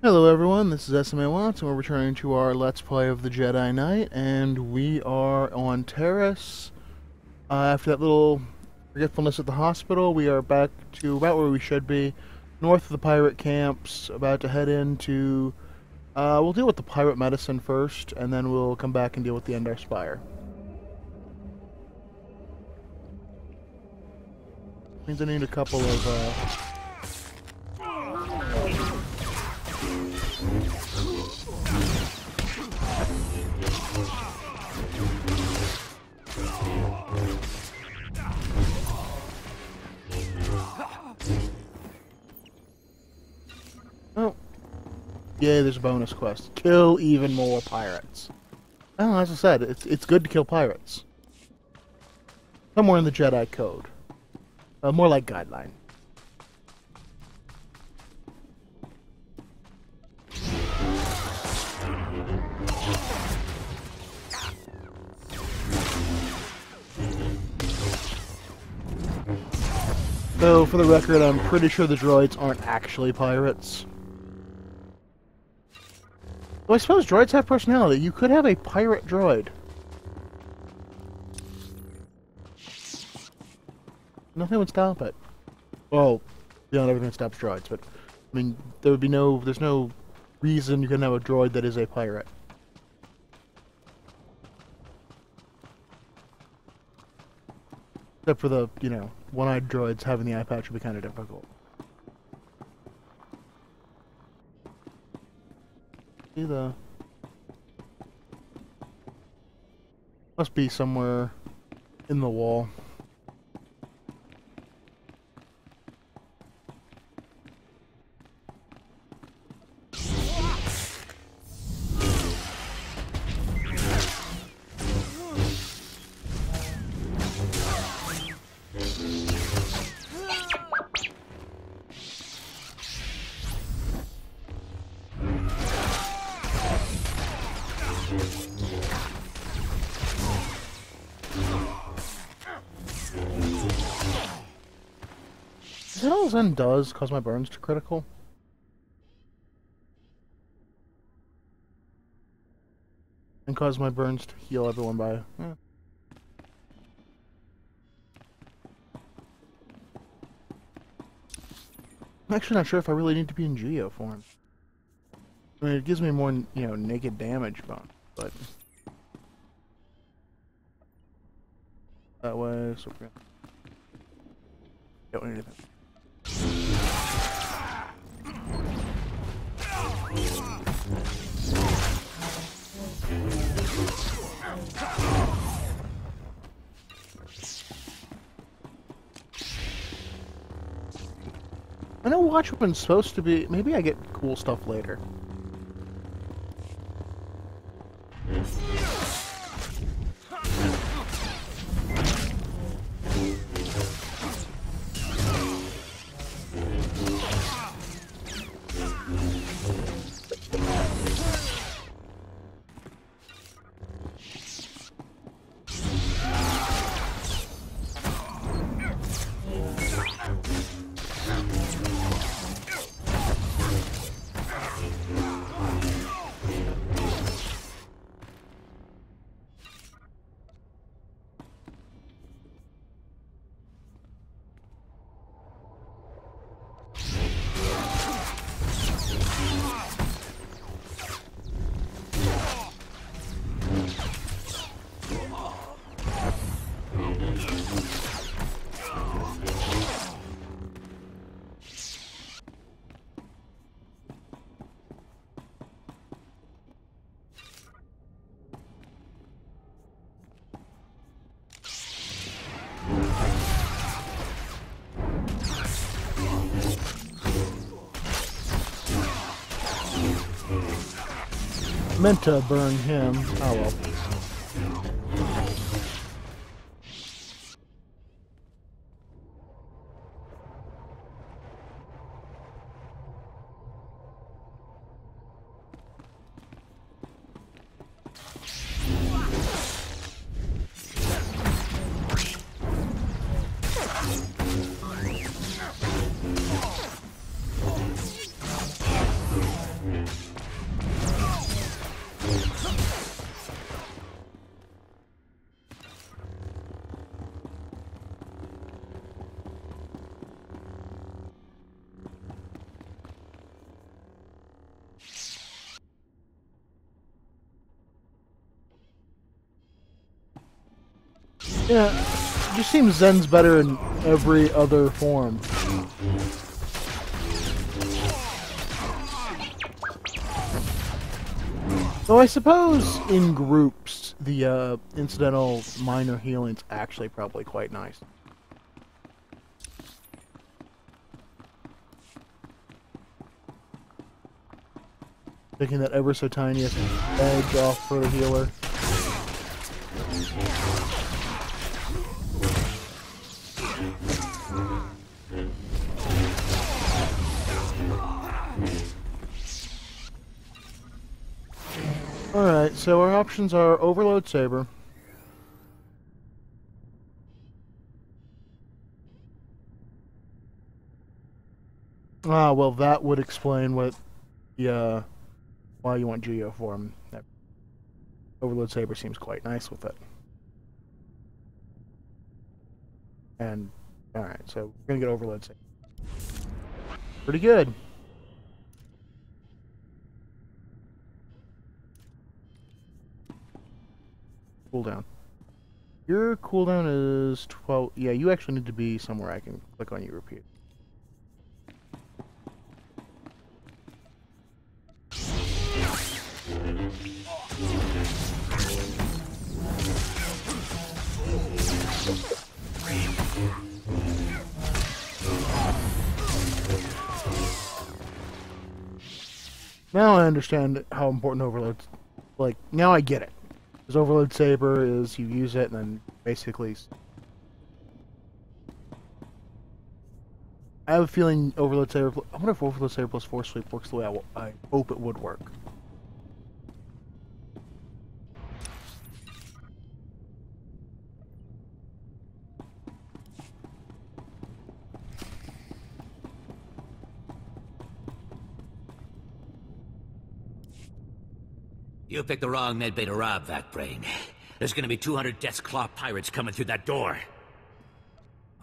Hello everyone, this is SMA Watts, and we're returning to our Let's Play of the Jedi Knight, and we are on Taris. After that little forgetfulness at the hospital, we are back to about where we should be, north of the pirate camps, about to head into... we'll deal with the pirate medicine first, and then we'll come back and deal with the Endor Spire. Means I need a couple of, Oh. Yay, there's a bonus quest. Kill even more pirates. Well, as I said, it's good to kill pirates. Somewhere in the Jedi Code. More like guideline. So, for the record, I'm pretty sure the droids aren't actually pirates. Well, I suppose droids have personality. You could have a pirate droid. Nothing would stop it. Well, not everything stops droids, but I mean, there's no reason you can have a droid that is a pirate. Except for the, one-eyed droids, having the eye patch would be kind of difficult. See the... Must be somewhere in the wall. Is that all Zen does cause my burns to critical? And cause my burns to heal everyone by... I'm actually not sure if I really need to be in Geo form. I mean, it gives me more, naked damage bonus, but... That way, so we're gonna... Don't need anything. I know Watch Weapon's supposed to be... Maybe I get cool stuff later. Meant to burn him. Oh well. Yeah, it just seems Zen's better in every other form. Though I suppose in groups, the incidental minor healing's actually probably quite nice. Taking that ever so tiniest edge off for the healer. Alright, so our options are Overload Saber. Ah, well, that would explain what the, why you want Geo form. Overload Saber seems quite nice with it. And, alright, so we're gonna get Overload Saber. Pretty good. Cooldown. Your cooldown is 12. Yeah, you actually need to be somewhere I can click on you repeat. Now I understand how important Overload. Like, now I get it. Because Overload Saber is you use it and then basically. I have a feeling Overload Saber. I wonder if Overload Saber plus Force Sweep works the way I hope it would work. You picked the wrong medbay to rob, Vac-Brain. There's gonna be 200 Death's Claw pirates coming through that door.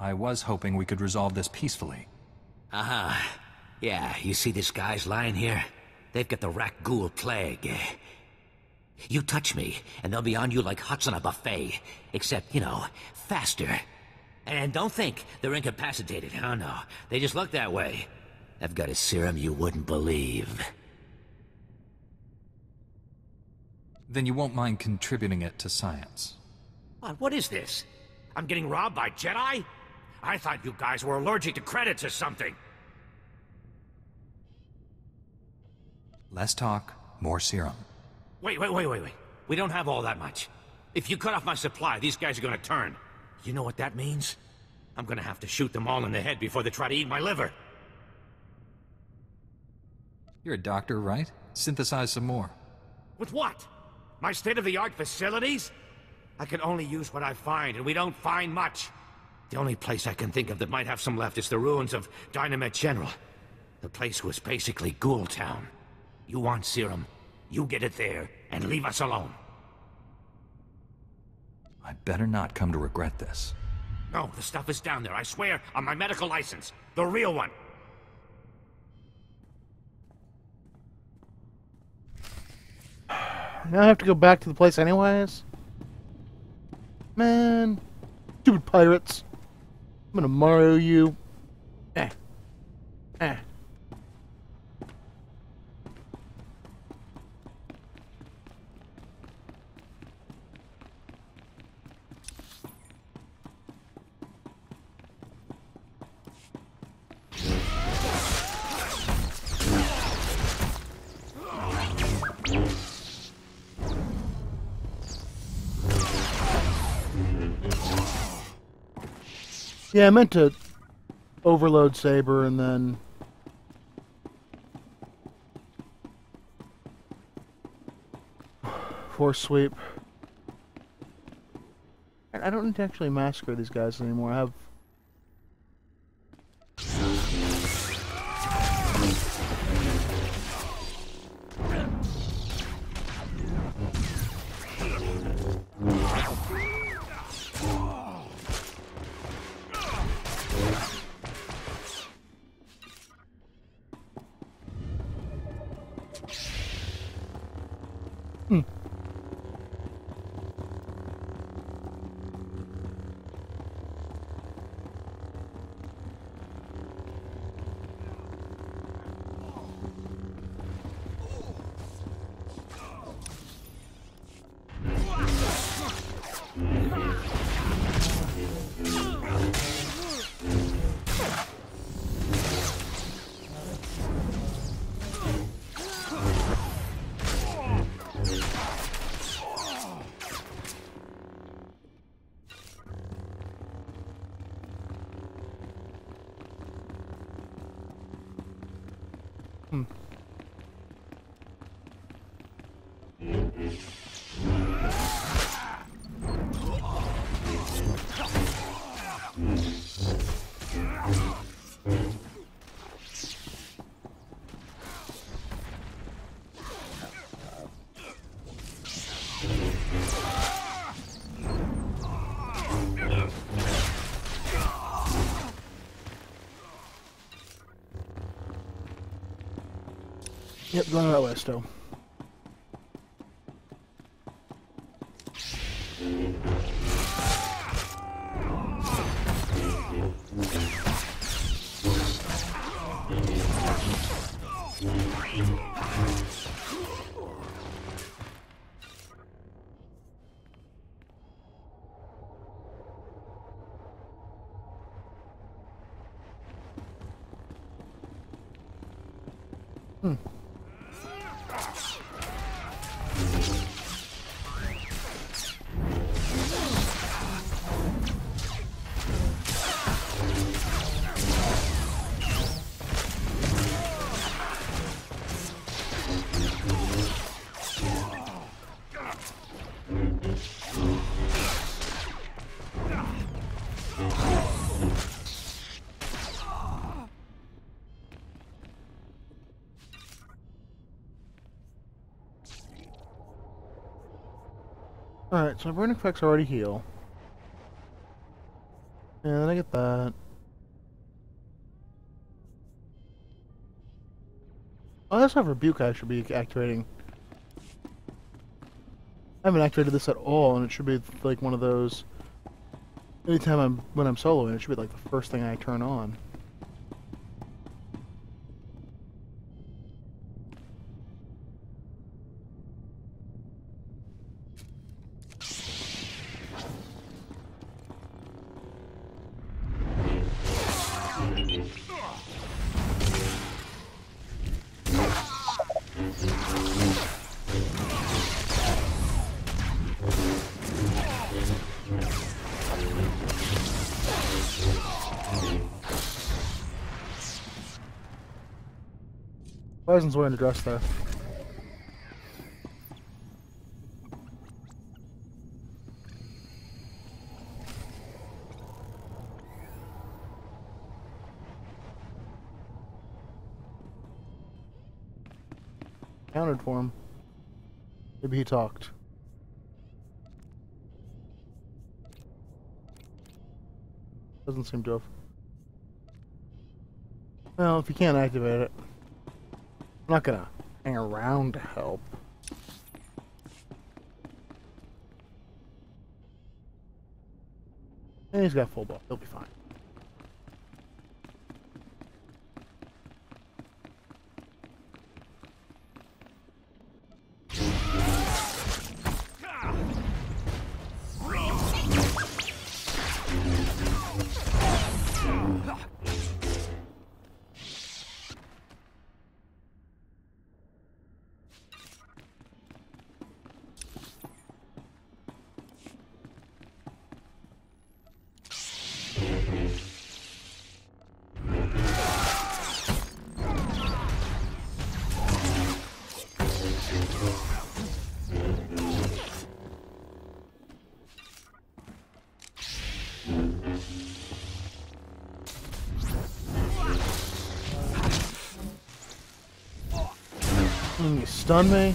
I was hoping we could resolve this peacefully. Uh-huh. Yeah, you see these guys lying here? They've got the Rak Ghoul Plague. You touch me, and they'll be on you like huts on a buffet. Except, you know, faster. And don't think they're incapacitated. Oh, no. They just look that way. I've got a serum you wouldn't believe. Then you won't mind contributing it to science. What is this? I'm getting robbed by Jedi? I thought you guys were allergic to credits or something. Less talk, more serum. Wait. We don't have all that much. If you cut off my supply, these guys are gonna turn. You know what that means? I'm gonna have to shoot them all in the head before they try to eat my liver. You're a doctor, right? Synthesize some more. With what? My state-of-the-art facilities? I can only use what I find, and we don't find much. The only place I can think of that might have some left is the ruins of Dynamet General. The place was basically Ghoul Town. You want serum, you get it there, and leave us alone. I better not come to regret this. No, the stuff is down there, I swear, on my medical license. The real one. Now I have to go back to the place anyways? Man. Stupid pirates. I'm gonna Mario you. Eh. Yeah, I meant to Overload Saber and then Force Sweep. I don't need to actually massacre these guys anymore. I have Yep, going that way still. Alright, so my burning effects already heal. And then I get that. Oh, that's not Rebuke I should be activating. I haven't activated this at all, and it should be like one of those. Anytime when I'm soloing, it should be like the first thing I turn on. Bison's wearing a dress there. Counted for him. Maybe he talked. Doesn't seem to have. Well, if you can't activate it, I'm not gonna hang around to help. And he's got full buff. He'll be fine. You stun me?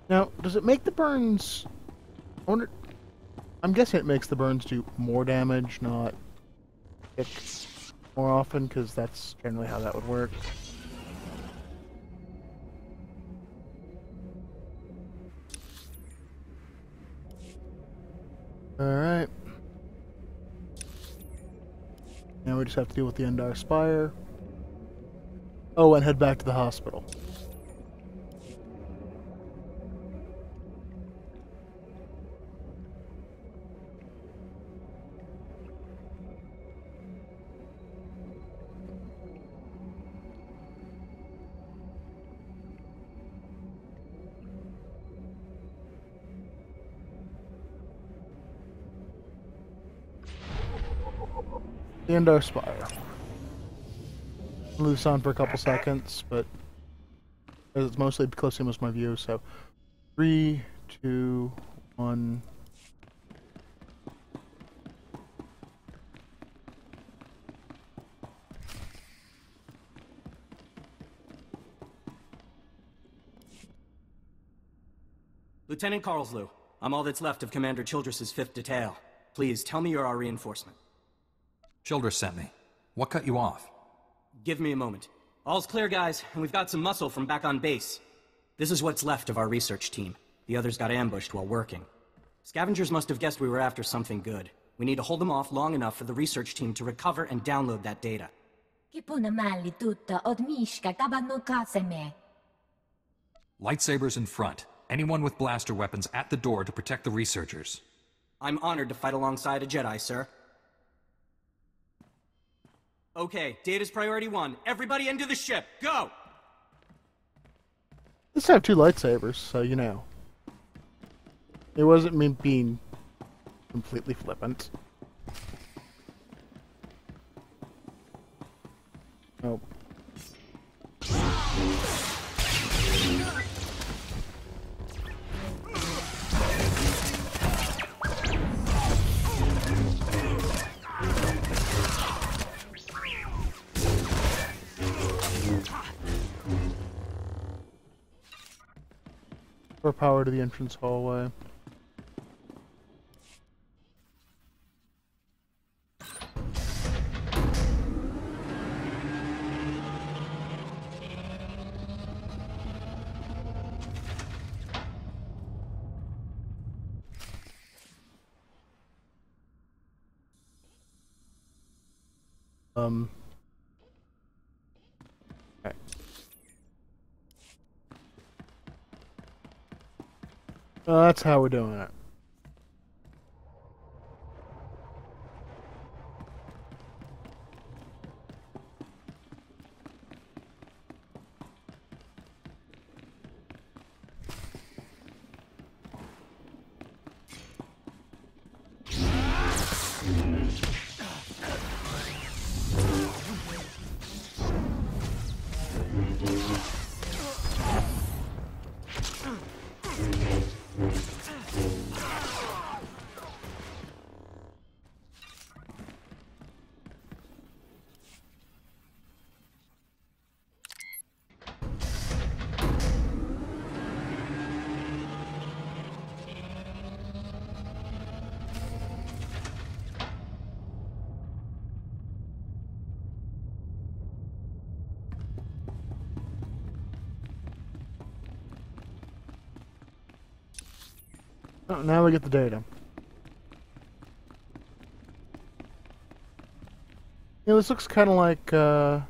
Now, does it make the burns... I wonder... I'm guessing it makes the burns do more damage, not hit more often, because that's generally how that would work. Alright. Now we just have to deal with the Endor Spire. Oh, and head back to the hospital. The Endor Spire. I'll leave this on for a couple seconds, but it's mostly close to most of my view, so 3, 2, 1. Lieutenant Carlslew, I'm all that's left of Commander Childress's 5th Detail. Please, tell me you're our reinforcement. Childress sent me. What cut you off? Give me a moment. All's clear, guys, and we've got some muscle from back on base. This is what's left of our research team. The others got ambushed while working. Scavengers must have guessed we were after something good. We need to hold them off long enough for the research team to recover and download that data. Lightsabers in front. Anyone with blaster weapons at the door to protect the researchers. I'm honored to fight alongside a Jedi, sir. Okay, data's priority 1. Everybody into the ship, go! Let's have 2 lightsabers, so you know. It wasn't me being completely flippant. Oh. Or power to the entrance hallway. Okay. That's how we're doing it. Oh, now we get the data. Yeah, this looks kind of like, oh,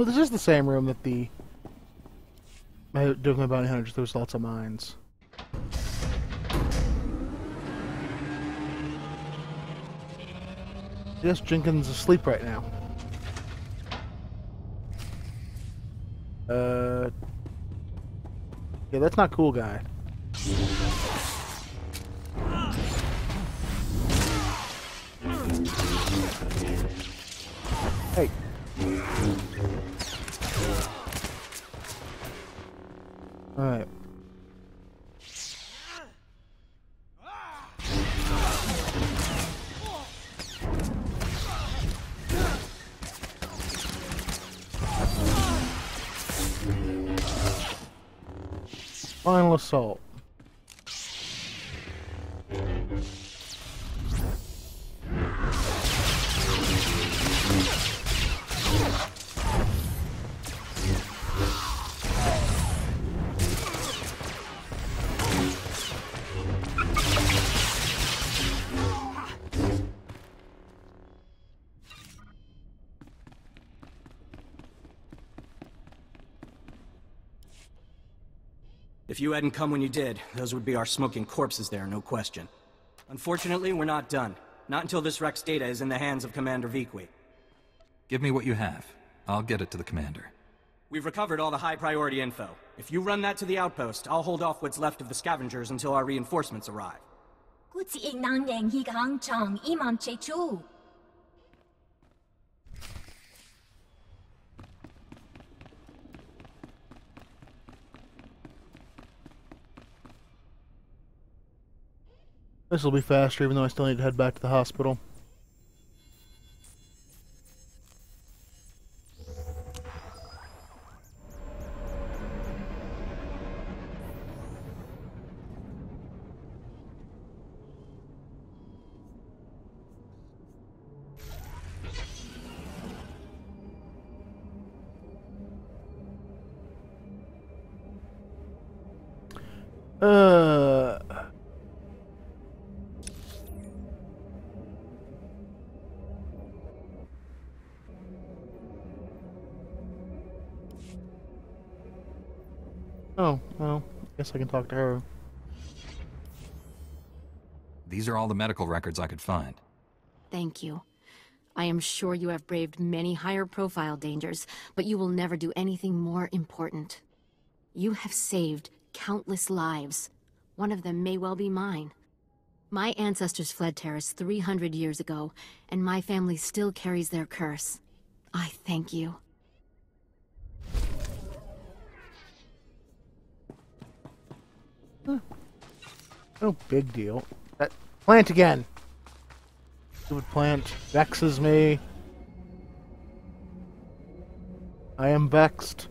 this is the same room that the... Doing my bounty hunters, there was lots of mines. Yes, Jenkins is asleep right now. Yeah, that's not cool, guy. Hey. Alright. Final assault. If you hadn't come when you did, those would be our smoking corpses there, no question. Unfortunately, we're not done. Not until this Rex data is in the hands of Commander Viqui. Give me what you have. I'll get it to the commander. We've recovered all the high-priority info. If you run that to the outpost, I'll hold off what's left of the scavengers until our reinforcements arrive. This will be faster, even though I still need to head back to the hospital. Uh... Oh, well, guess I can talk to her. These are all the medical records I could find. Thank you. I am sure you have braved many higher profile dangers, but you will never do anything more important. You have saved countless lives. One of them may well be mine. My ancestors fled Taris 300 years ago, and my family still carries their curse. I thank you. No big deal. That plant again. Stupid plant vexes me. I am vexed.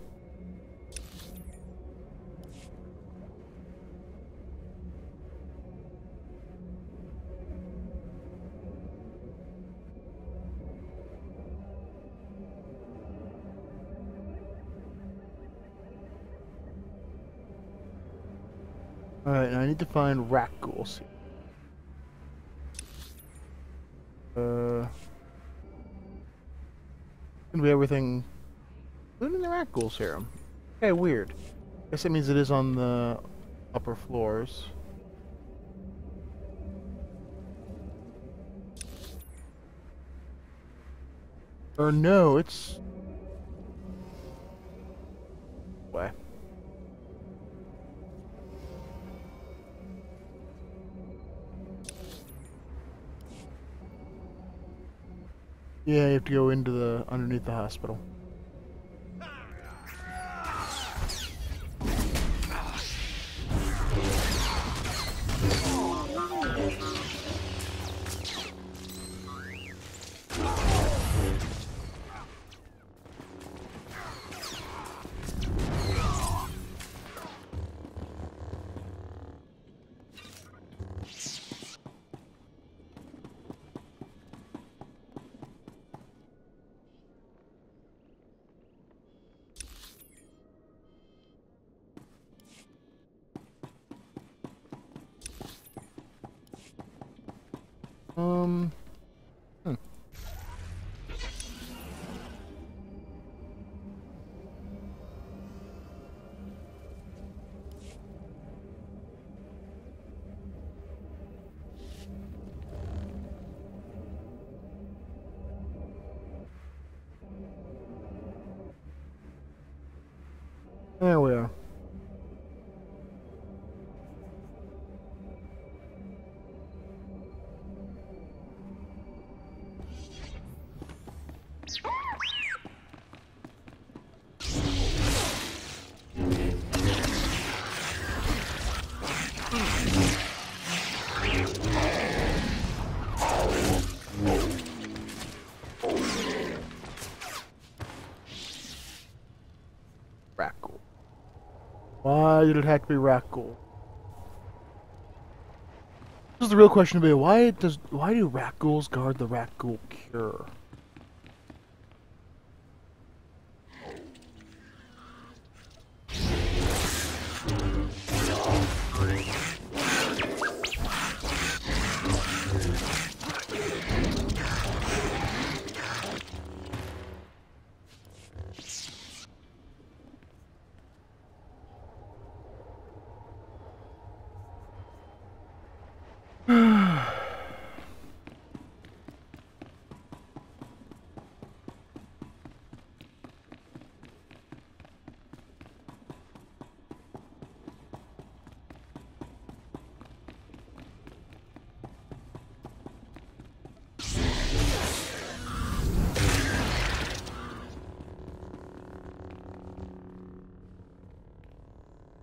Alright, now I need to find rat ghouls. Gonna be everything. Including the rat ghoul serum. Okay, weird. Guess that means it is on the upper floors. Or no, it's... Way. Yeah, you have to go into the underneath the hospital. Hmm. There we are. Rat ghoul. Why did it have to be rat ghoul? This is the real question to be, why do rat ghouls guard the rat ghoul cure?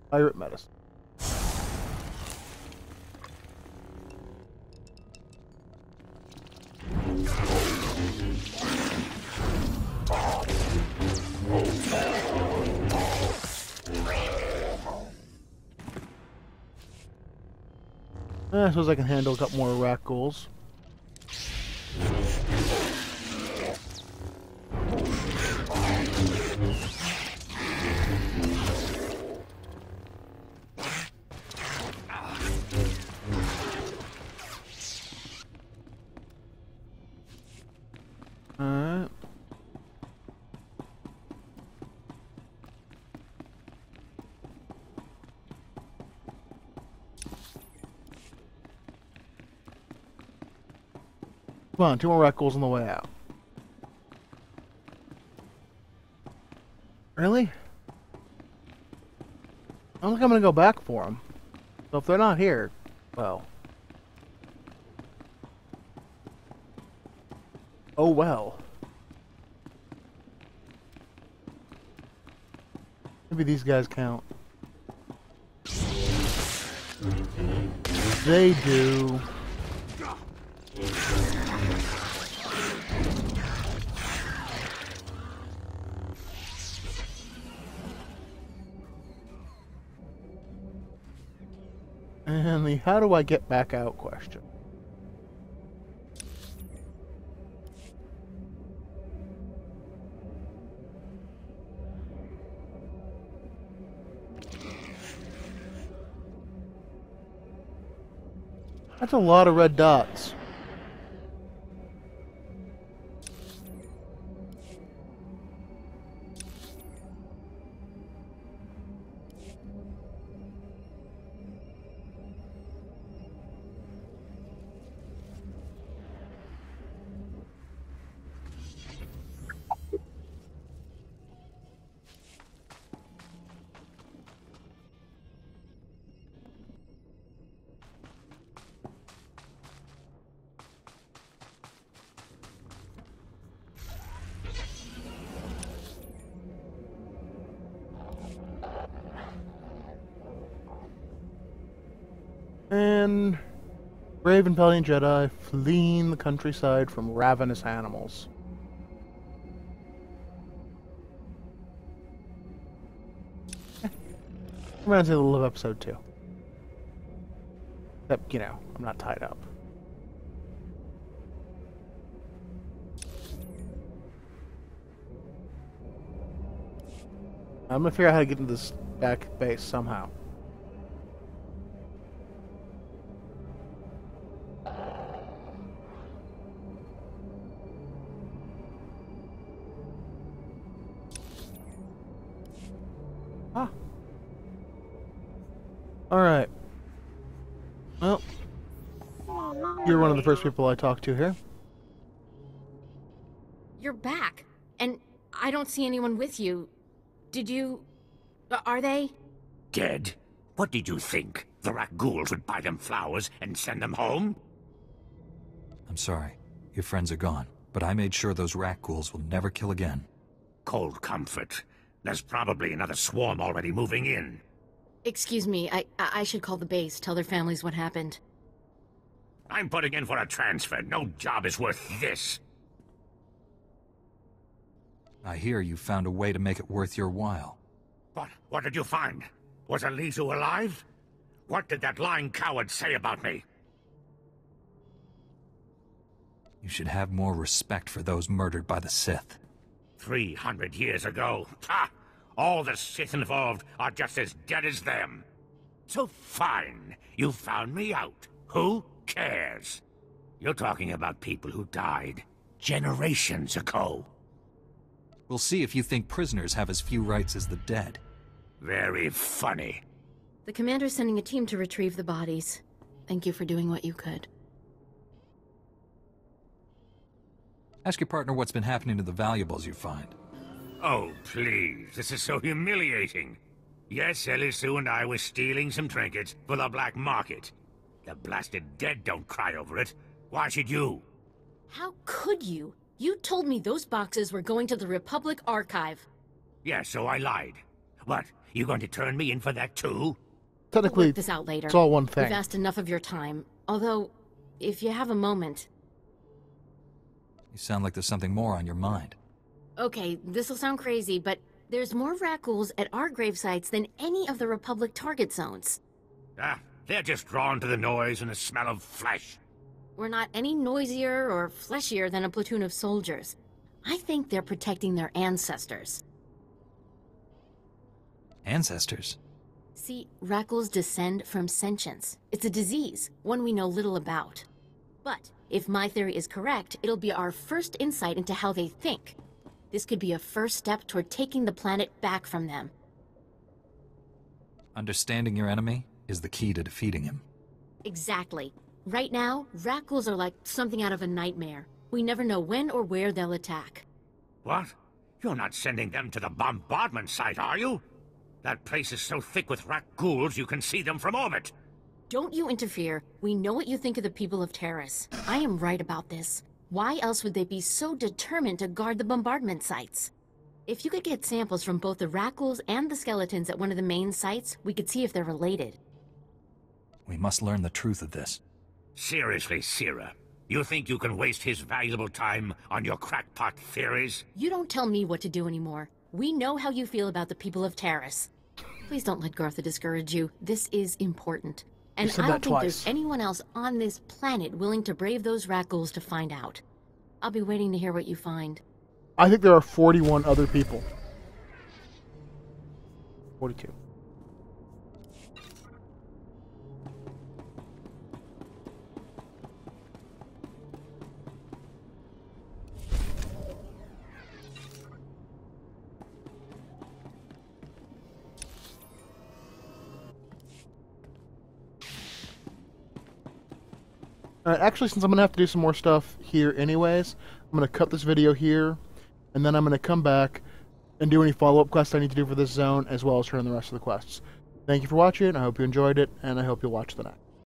Pirate medicine. I suppose I can handle a couple more rat ghouls. Alright. Come on, 2 more rat ghouls on the way out. Really? I don't think I'm gonna go back for them. So if they're not here, well. Oh well. Maybe these guys count. They do. And the how do I get back out question. That's a lot of red dots. And brave and valiant Jedi fleeing the countryside from ravenous animals. Reminds me a little of episode 2. Except, you know, I'm not tied up. I'm gonna figure out how to get into this back base somehow. Ah. Alright. Well, you're one of the first people I talked to here. You're back, and I don't see anyone with you. Did you... Are they? Dead? What did you think? The rat ghouls would buy them flowers and send them home? I'm sorry. Your friends are gone, but I made sure those rat ghouls will never kill again. Cold comfort. There's probably another swarm already moving in. Excuse me, I should call the base, tell their families what happened. I'm putting in for a transfer. No job is worth this. I hear you found a way to make it worth your while. What did you find? Was Alizu alive? What did that lying coward say about me? You should have more respect for those murdered by the Sith. 300 years ago. Ha! All the Sith involved are just as dead as them. So fine, you found me out. Who cares? You're talking about people who died generations ago. We'll see if you think prisoners have as few rights as the dead. Very funny. The commander's sending a team to retrieve the bodies. Thank you for doing what you could. Ask your partner what's been happening to the valuables you find. Oh, please. This is so humiliating. Yes, Elisu and I were stealing some trinkets for the black market. The blasted dead don't cry over it. Why should you? How could you? You told me those boxes were going to the Republic Archive. Yeah, so I lied. What? You going to turn me in for that too? Technically, We'll work this out later. it's all one thing. We've asked enough of your time. Although, if you have a moment... You sound like there's something more on your mind. Okay, this'll sound crazy, but there's more rat ghouls at our grave sites than any of the Republic target zones. Ah, They're just drawn to the noise and the smell of flesh. We're not any noisier or fleshier than a platoon of soldiers. I think they're protecting their ancestors. Ancestors? See, Rackles descend from sentience. It's a disease, one we know little about. But if my theory is correct, it'll be our first insight into how they think. This could be a first step toward taking the planet back from them. Understanding your enemy is the key to defeating him. Exactly. Right now, Rackles are like something out of a nightmare. We never know when or where they'll attack. What? You're not sending them to the bombardment site, are you? That place is so thick with rat ghouls you can see them from orbit. Don't you interfere. We know what you think of the people of Taris. I am right about this. Why else would they be so determined to guard the bombardment sites? If you could get samples from both the Rackles and the skeletons at one of the main sites, we could see if they're related. We must learn the truth of this. Seriously, Sierra, you think you can waste his valuable time on your crackpot theories? You don't tell me what to do anymore. We know how you feel about the people of Taris. Please don't let Gartha discourage you. This is important. And I don't think there's anyone else on this planet willing to brave those Rackles to find out. I'll be waiting to hear what you find. I think there are 41 other people. 42. Actually, since I'm going to have to do some more stuff here anyways, I'm going to cut this video here, and then I'm going to come back and do any follow-up quests I need to do for this zone, as well as turn the rest of the quests. Thank you for watching, I hope you enjoyed it, and I hope you'll watch the next.